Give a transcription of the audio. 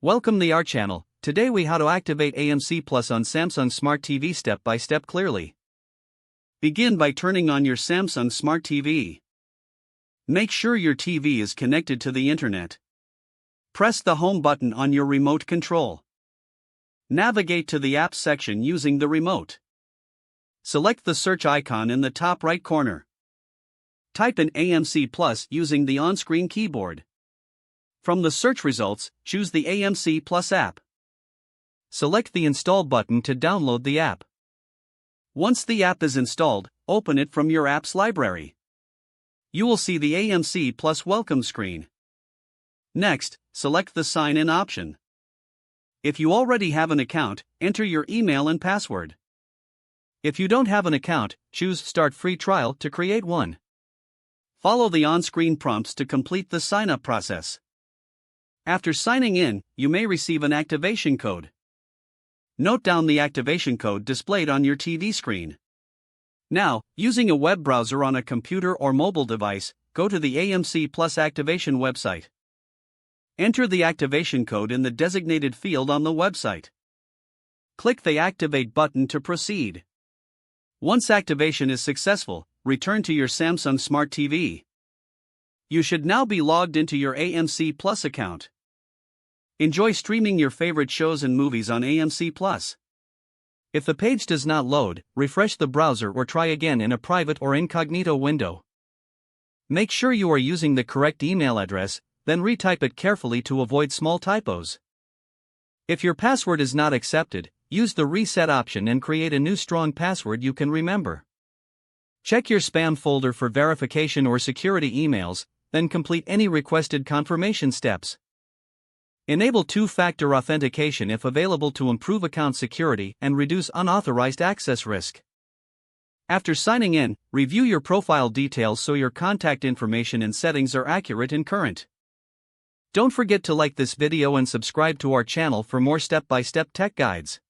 Welcome to our channel. Today we how to activate AMC Plus on Samsung Smart TV step by step clearly. Begin by turning on your Samsung Smart TV. Make sure your TV is connected to the internet. Press the home button on your remote control. Navigate to the apps section using the remote. Select the search icon in the top right corner. Type in AMC Plus using the on-screen keyboard. From the search results, choose the AMC Plus app. Select the Install button to download the app. Once the app is installed, open it from your apps library. You will see the AMC Plus welcome screen. Next, select the Sign In option. If you already have an account, enter your email and password. If you don't have an account, choose Start Free Trial to create one. Follow the on-screen prompts to complete the sign-up process. After signing in, you may receive an activation code. Note down the activation code displayed on your TV screen. Now, using a web browser on a computer or mobile device, go to the AMC Plus activation website. Enter the activation code in the designated field on the website. Click the Activate button to proceed. Once activation is successful, return to your Samsung Smart TV. You should now be logged into your AMC Plus account. Enjoy streaming your favorite shows and movies on AMC Plus. If the page does not load, refresh the browser or try again in a private or incognito window. Make sure you are using the correct email address, then retype it carefully to avoid small typos. If your password is not accepted, use the reset option and create a new strong password you can remember. Check your spam folder for verification or security emails, then complete any requested confirmation steps. Enable two-factor authentication if available to improve account security and reduce unauthorized access risk. After signing in, review your profile details so your contact information and settings are accurate and current. Don't forget to like this video and subscribe to our channel for more step-by-step tech guides.